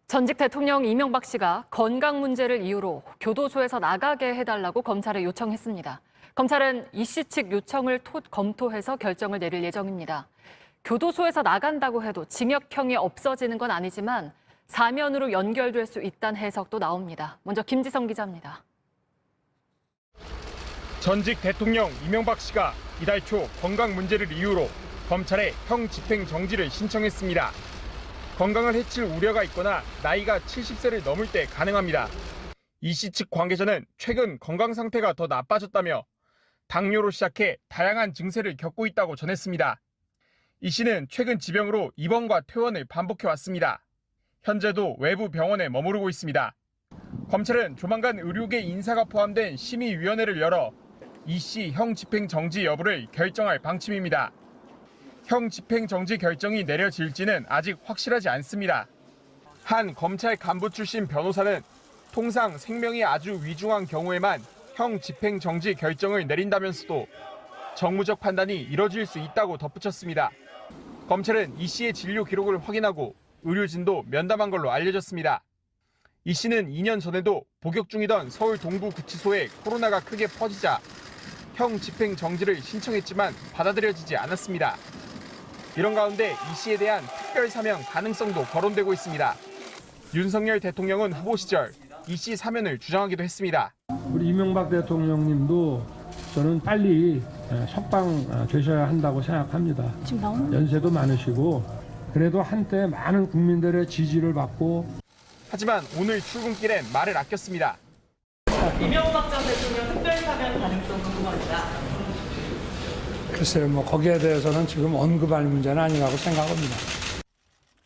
전직 대통령 이명박 씨가 건강 문제를 이유로 교도소에서 나가게 해달라고 검찰에 요청했습니다. 검찰은 이 씨 측 요청을 검토해서 결정을 내릴 예정입니다. 교도소에서 나간다고 해도 징역형이 없어지는 건 아니지만 사면으로 연결될 수 있다는 해석도 나옵니다. 먼저 김지성 기자입니다. 전직 대통령 이명박 씨가 이달 초 건강 문제를 이유로 검찰에 형 집행 정지를 신청했습니다. 건강을 해칠 우려가 있거나 나이가 70세를 넘을 때 가능합니다. 이 씨 측 관계자는 최근 건강 상태가 더 나빠졌다며 당뇨로 시작해 다양한 증세를 겪고 있다고 전했습니다. 이 씨는 최근 지병으로 입원과 퇴원을 반복해왔습니다. 현재도 외부 병원에 머무르고 있습니다. 검찰은 조만간 의료계 인사가 포함된 심의위원회를 열어 이 씨 형 집행 정지 여부를 결정할 방침입니다. 형 집행 정지 결정이 내려질지는 아직 확실하지 않습니다. 한 검찰 간부 출신 변호사는 통상 생명이 아주 위중한 경우에만 형 집행 정지 결정을 내린다면서도 정무적 판단이 이뤄질 수 있다고 덧붙였습니다. 검찰은 이 씨의 진료 기록을 확인하고 의료진도 면담한 걸로 알려졌습니다. 이 씨는 2년 전에도 복역 중이던 서울 동부구치소에 코로나가 크게 퍼지자 형 집행 정지를 신청했지만 받아들여지지 않았습니다. 이런 가운데 이 씨에 대한 특별 사면 가능성도 거론되고 있습니다. 윤석열 대통령은 후보 시절 이 씨 사면을 주장하기도 했습니다. 우리 이명박 대통령님도 저는 빨리 석방되셔야 한다고 생각합니다. 연세도 많으시고 그래도 한때 많은 국민들의 지지를 받고. 하지만 오늘 출근길엔 말을 아꼈습니다. 이명박 전 대통령 특별사면 가능성 궁금합니다. 글쎄요, 거기에 대해서는 지금 언급할 문제는 아니라고 생각합니다.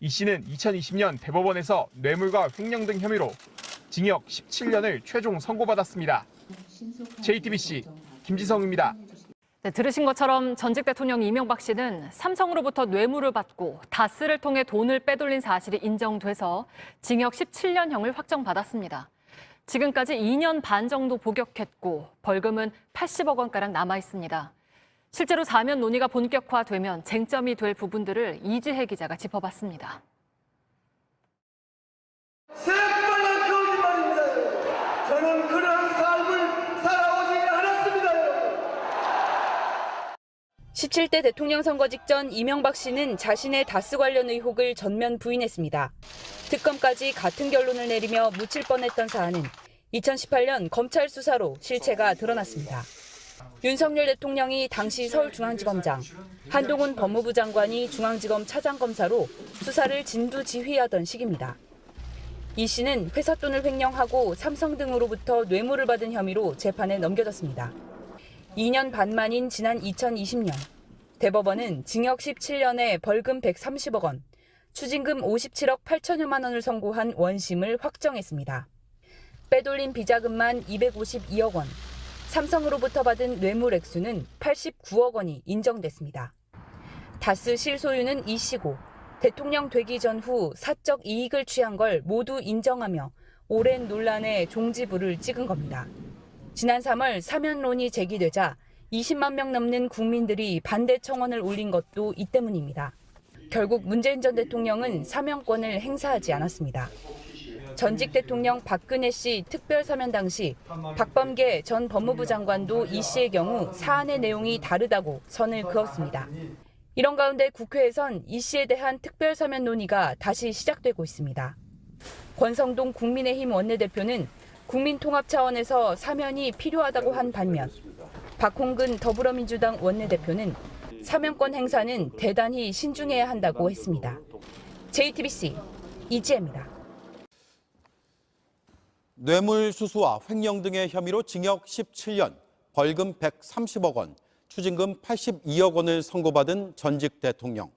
이 씨는 2020년 대법원에서 뇌물과 횡령 등 혐의로 징역 17년을 최종 선고받았습니다. JTBC 김지성입니다. 네, 들으신 것처럼 전직 대통령 이명박 씨는 삼성으로부터 뇌물을 받고 다스를 통해 돈을 빼돌린 사실이 인정돼서 징역 17년형을 확정받았습니다. 지금까지 2년 반 정도 복역했고 벌금은 80억 원가량 남아 있습니다. 실제로 사면 논의가 본격화되면 쟁점이 될 부분들을 이지혜 기자가 짚어봤습니다. 새빨간 거짓말입니다. 저는 그런 삶을 살아오지 않았습니다. 17대 대통령 선거 직전 이명박 씨는 자신의 다스 관련 의혹을 전면 부인했습니다. 특검까지 같은 결론을 내리며 묻힐 뻔했던 사안은 2018년 검찰 수사로 실체가 드러났습니다. 윤석열 대통령이 당시 서울중앙지검장, 한동훈 법무부 장관이 중앙지검 차장검사로 수사를 진두지휘하던 시기입니다. 이 씨는 회사 돈을 횡령하고 삼성 등으로부터 뇌물을 받은 혐의로 재판에 넘겨졌습니다. 2년 반 만인 지난 2020년, 대법원은 징역 17년에 벌금 130억 원, 추징금 57억 8천여만 원을 선고한 원심을 확정했습니다. 빼돌린 비자금만 252억 원, 삼성으로부터 받은 뇌물 액수는 89억 원이 인정됐습니다. 다스 실소유는 이 씨고 대통령 되기 전후 사적 이익을 취한 걸 모두 인정하며 오랜 논란에 종지부를 찍은 겁니다. 지난 3월 사면론이 제기되자 20만 명 넘는 국민들이 반대 청원을 올린 것도 이 때문입니다. 결국 문재인 전 대통령은 사면권을 행사하지 않았습니다. 전직 대통령 박근혜 씨 특별 사면 당시 박범계 전 법무부 장관도 이 씨의 경우 사안의 내용이 다르다고 선을 그었습니다. 이런 가운데 국회에선 이 씨에 대한 특별 사면 논의가 다시 시작되고 있습니다. 권성동 국민의힘 원내대표는 국민통합 차원에서 사면이 필요하다고 한 반면 박홍근 더불어민주당 원내대표는 사면권 행사는 대단히 신중해야 한다고 했습니다. JTBC 이지혜입니다. 뇌물수수와 횡령 등의 혐의로 징역 17년, 벌금 130억 원, 추징금 82억 원을 선고받은 전직 대통령.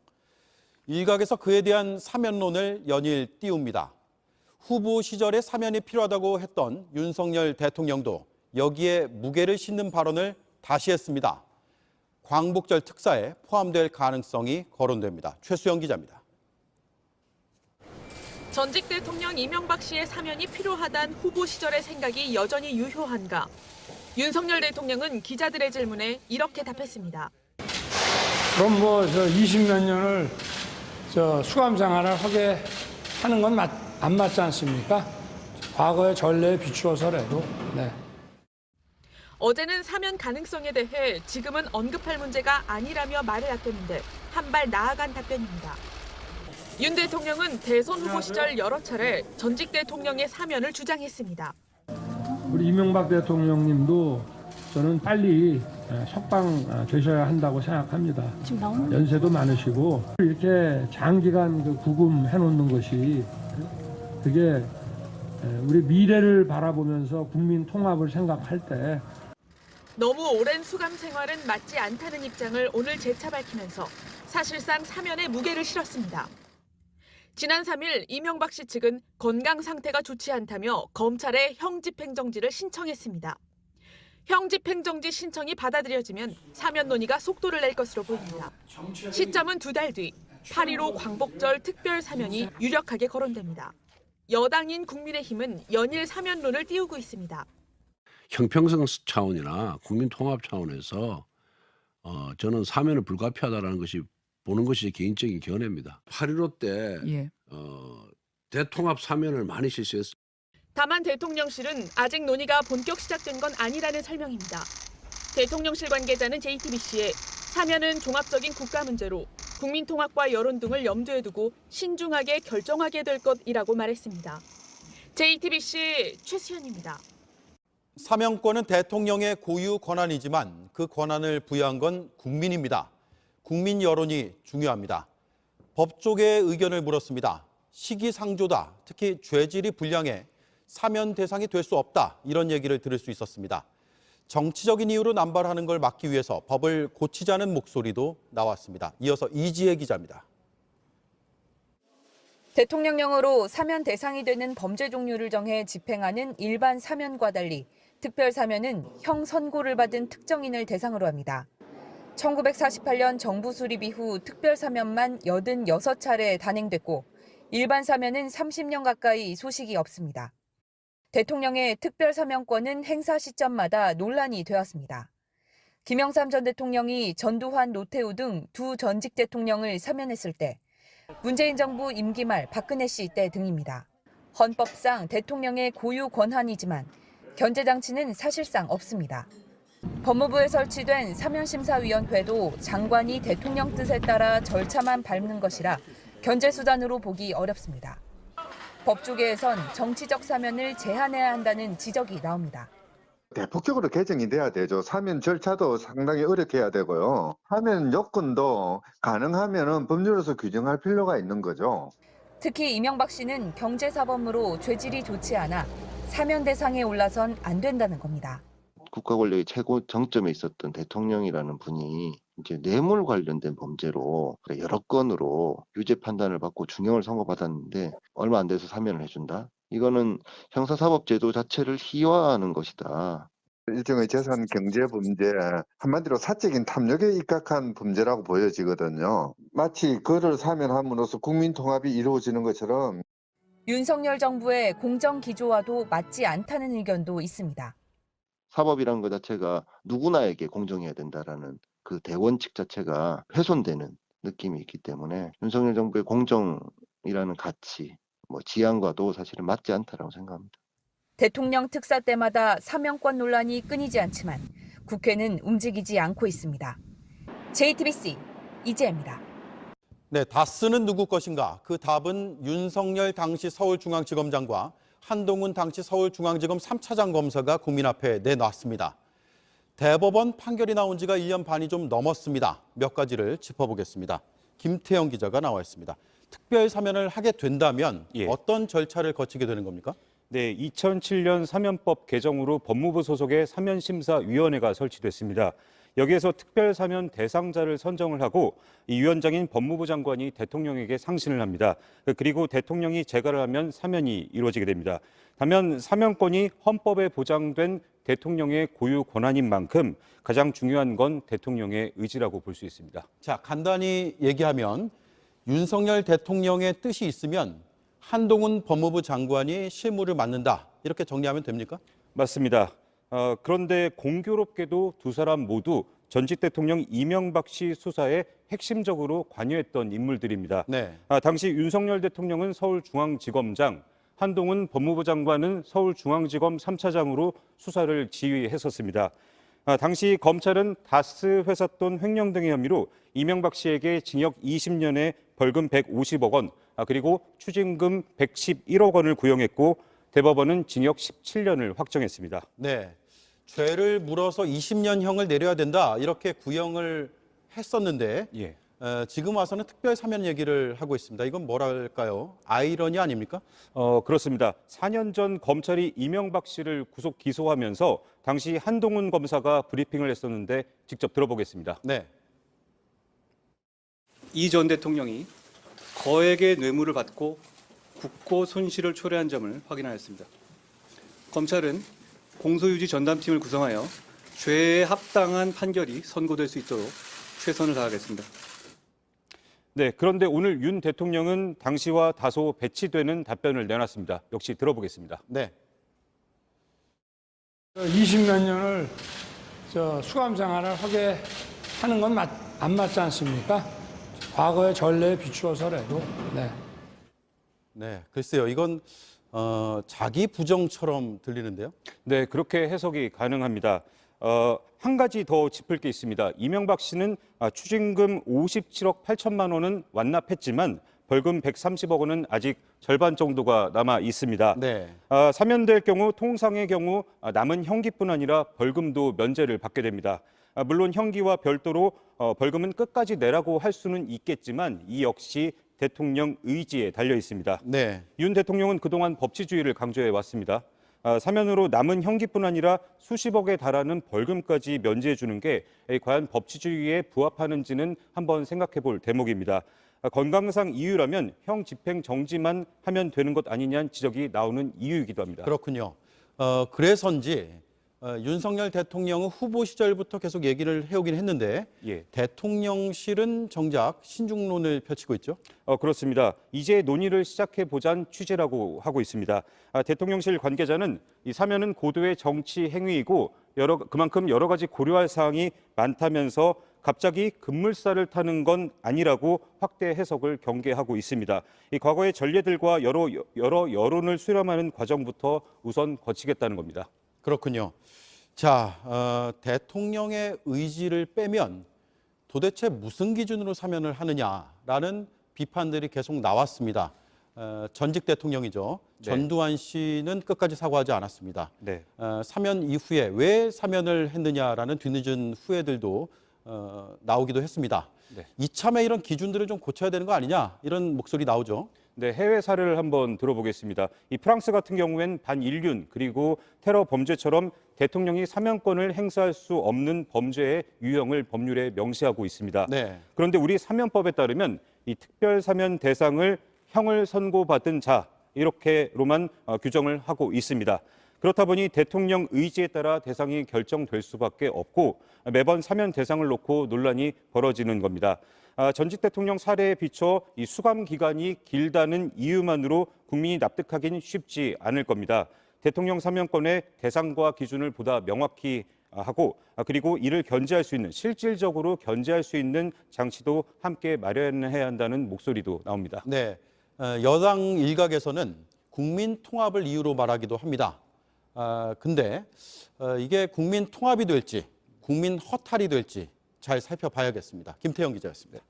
일각에서 그에 대한 사면론을 연일 띄웁니다. 후보 시절에 사면이 필요하다고 했던 윤석열 대통령도 여기에 무게를 싣는 발언을 다시 했습니다. 광복절 특사에 포함될 가능성이 거론됩니다. 최수영 기자입니다. 전직 대통령 이명박 씨의 사면이 필요하단 후보 시절의 생각이 여전히 유효한가? 윤석열 대통령은 기자들의 질문에 이렇게 답했습니다. 그럼 20몇 년을 수감 생활을 하게 하는 건 안 맞지 않습니까? 과거의 전례에 비추어서라도. 네. 어제는 사면 가능성에 대해 지금은 언급할 문제가 아니라며 말을 아꼈는데 한 발 나아간 답변입니다. 윤 대통령은 대선 후보 시절 여러 차례 전직 대통령의 사면을 주장했습니다. 우리 이명박 대통령님도 저는 빨리 석방 되셔야 한다고 생각합니다. 연세도 많으시고 이렇게 장기간 구금해 놓는 것이 그게 우리 미래를 바라보면서 국민 통합을 생각할 때 너무 오랜 수감 생활은 맞지 않다는 입장을 오늘 재차 밝히면서 사실상 사면에 무게를 실었습니다. 지난 3일 이명박 씨 측은 건강 상태가 좋지 않다며 검찰에 형집행정지를 신청했습니다. 형집행정지 신청이 받아들여지면 사면 논의가 속도를 낼 것으로 보입니다. 시점은 2달 뒤 8.15 광복절 특별 사면이 유력하게 거론됩니다. 여당인 국민의힘은 연일 사면론을 띄우고 있습니다. 형평성 차원이나 국민 통합 차원에서 저는 사면은 불가피하다라는 것이 보는 것이 개인적인 견해입니다. 8.15 때 대통합 사면을 많이 실시했습니다. 다만 대통령실은 아직 논의가 본격 시작된 건 아니라는 설명입니다. 대통령실 관계자는 JTBC에 사면은 종합적인 국가 문제로 국민 통합과 여론 등을 염두에 두고 신중하게 결정하게 될 것이라고 말했습니다. JTBC 최수연입니다. 사면권은 대통령의 고유 권한이지만 그 권한을 부여한 건 국민입니다. 국민 여론이 중요합니다. 법조계의 의견을 물었습니다. 시기상조다, 특히 죄질이 불량해 사면 대상이 될 수 없다, 이런 얘기를 들을 수 있었습니다. 정치적인 이유로 남발하는 걸 막기 위해서 법을 고치자는 목소리도 나왔습니다. 이어서 이지혜 기자입니다. 대통령령으로 사면 대상이 되는 범죄 종류를 정해 집행하는 일반 사면과 달리 특별 사면은 형 선고를 받은 특정인을 대상으로 합니다. 1948년 정부 수립 이후 특별 사면만 86차례 단행됐고 일반 사면은 30년 가까이 소식이 없습니다. 대통령의 특별 사면권은 행사 시점마다 논란이 되었습니다. 김영삼 전 대통령이 전두환, 노태우 등 두 전직 대통령을 사면했을 때, 문재인 정부 임기 말 박근혜 씨 때 등입니다. 헌법상 대통령의 고유 권한이지만 견제 장치는 사실상 없습니다. 법무부에 설치된 사면심사위원회도 장관이 대통령 뜻에 따라 절차만 밟는 것이라 견제 수단으로 보기 어렵습니다. 법조계에선 정치적 사면을 제한해야 한다는 지적이 나옵니다. 대폭적으로 개정이 돼야 되죠. 사면 절차도 상당히 어렵게 해야 되고요. 사면 요건도 가능하면 법률로서 규정할 필요가 있는 거죠. 특히 이명박 씨는 경제사범으로 죄질이 좋지 않아 사면 대상에 올라선 안 된다는 겁니다. 국가 권력의 최고 정점에 있었던 대통령이라는 분이 이제 뇌물 관련된 범죄로 여러 건으로 유죄 판단을 받고 중형을 선고받았는데 얼마 안 돼서 사면을 해준다? 이거는 형사사법제도 자체를 희화화하는 것이다. 일종의 재산 경제 범죄, 한마디로 사적인 탐욕에 입각한 범죄라고 보여지거든요. 마치 그를 사면함으로써 국민 통합이 이루어지는 것처럼. 윤석열 정부의 공정 기조와도 맞지 않다는 의견도 있습니다. 사법이라는 것 자체가 누구나에게 공정해야 된다라는 그 대원칙 자체가 훼손되는 느낌이 있기 때문에 윤석열 정부의 공정이라는 가치, 지향과도 사실은 맞지 않다라고 생각합니다. 대통령 특사 때마다 사면권 논란이 끊이지 않지만 국회는 움직이지 않고 있습니다. JTBC 이재입니다. 네, 다스는 누구 것인가? 그 답은 윤석열 당시 서울중앙지검장과 한동훈 당시 서울중앙지검 3차장 검사가 국민 앞에 내놨습니다. 대법원 판결이 나온 지가 1년 반이 좀 넘었습니다. 몇 가지를 짚어보겠습니다. 김태영 기자가 나와 있습니다. 특별 사면을 하게 된다면 어떤 절차를 거치게 되는 겁니까? 네, 2007년 사면법 개정으로 법무부 소속의 사면심사위원회가 설치됐습니다. 여기에서 특별 사면 대상자를 선정을 하고 이 위원장인 법무부 장관이 대통령에게 상신을 합니다. 그리고 대통령이 재가를 하면 사면이 이루어지게 됩니다. 다만 사면권이 헌법에 보장된 대통령의 고유 권한인 만큼 가장 중요한 건 대통령의 의지라고 볼 수 있습니다. 자, 간단히 얘기하면 윤석열 대통령의 뜻이 있으면 한동훈 법무부 장관이 실무를 맡는다, 이렇게 정리하면 됩니까? 맞습니다. 그런데 공교롭게도 두 사람 모두 전직 대통령 이명박 씨 수사에 핵심적으로 관여했던 인물들입니다. 네. 당시 윤석열 대통령은 서울중앙지검장, 한동훈 법무부 장관은 서울중앙지검 3차장으로 수사를 지휘했었습니다. 당시 검찰은 다스 회삿돈 횡령 등의 혐의로 이명박 씨에게 징역 20년에 벌금 150억 원, 그리고 추징금 111억 원을 구형했고 대법원은 징역 17년을 확정했습니다. 네. 죄를 물어서 20년형을 내려야 된다 이렇게 구형을 했었는데 예. 지금 와서는 특별 사면 얘기를 하고 있습니다. 이건 뭐랄까요? 아이러니 아닙니까? 그렇습니다. 4년 전 검찰이 이명박 씨를 구속 기소하면서 당시 한동훈 검사가 브리핑을 했었는데 직접 들어보겠습니다. 네. 이 전 대통령이 거액의 뇌물을 받고 국고 손실을 초래한 점을 확인하였습니다. 검찰은 공소유지 전담팀을 구성하여 죄에 합당한 판결이 선고될 수 있도록 최선을 다하겠습니다. 네, 그런데 오늘 윤 대통령은 당시와 다소 배치되는 답변을 내놨습니다. 역시 들어보겠습니다. 네. 20몇 년을 수감 생활을 하게 하는 건 안 맞지 않습니까? 과거의 전례에 비추어서라도. 네. 네, 글쎄요. 이건 자기 부정처럼 들리는데요. 네, 그렇게 해석이 가능합니다. 한 가지 더 짚을 게 있습니다. 이명박 씨는 추징금 57억 8천만 원은 완납했지만 벌금 130억 원은 아직 절반 정도가 남아 있습니다. 네. 사면될 경우 통상의 경우 남은 형기뿐 아니라 벌금도 면제를 받게 됩니다. 물론 형기와 별도로 벌금은 끝까지 내라고 할 수는 있겠지만 이 역시 대통령 의지에 달려 있습니다. 네. 윤 대통령은 그동안 법치주의를 강조해 왔습니다. 사면으로 남은 형기뿐 아니라 수십억에 달하는 벌금까지 면제해 주는 게 과연 법치주의에 부합하는지는 한번 생각해 볼 대목입니다. 건강상 이유라면 형 집행 정지만 하면 되는 것 아니냐는 지적이 나오는 이유이기도 합니다. 그렇군요. 그래서인지 윤석열 대통령은 후보 시절부터 계속 얘기를 해오긴 했는데 예. 대통령실은 정작 신중론을 펼치고 있죠. 그렇습니다. 이제 논의를 시작해 보자는 취지라고 하고 있습니다. 대통령실 관계자는 이 사면은 고도의 정치 행위이고 그만큼 여러 가지 고려할 사항이 많다면서 갑자기 급물살을 타는 건 아니라고 확대 해석을 경계하고 있습니다. 이 과거의 전례들과 여러 여론을 수렴하는 과정부터 우선 거치겠다는 겁니다. 그렇군요. 자, 대통령의 의지를 빼면 도대체 무슨 기준으로 사면을 하느냐라는 비판들이 계속 나왔습니다. 전직 대통령이죠. 네. 전두환 씨는 끝까지 사과하지 않았습니다. 네. 사면 이후에 왜 사면을 했느냐라는 뒤늦은 후회들도 나오기도 했습니다. 네. 이참에 이런 기준들을 좀 고쳐야 되는 거 아니냐 이런 목소리 나오죠. 네, 해외 사례를 한번 들어보겠습니다. 이 프랑스 같은 경우엔 반인륜 그리고 테러 범죄처럼 대통령이 사면권을 행사할 수 없는 범죄의 유형을 법률에 명시하고 있습니다. 네. 그런데 우리 사면법에 따르면 이 특별 사면 대상을 형을 선고받은 자 이렇게로만 규정을 하고 있습니다. 그렇다 보니 대통령 의지에 따라 대상이 결정될 수밖에 없고 매번 사면 대상을 놓고 논란이 벌어지는 겁니다. 전직 대통령 사례에 비춰 이 수감 기간이 길다는 이유만으로 국민이 납득하기는 쉽지 않을 겁니다. 대통령 사면권의 대상과 기준을 보다 명확히 하고 그리고 이를 견제할 수 있는 실질적으로 견제할 수 있는 장치도 함께 마련해야 한다는 목소리도 나옵니다. 네, 여당 일각에서는 국민 통합을 이유로 말하기도 합니다. 근데 이게 국민 통합이 될지 국민 허탈이 될지 잘 살펴봐야겠습니다. 김태형 기자였습니다.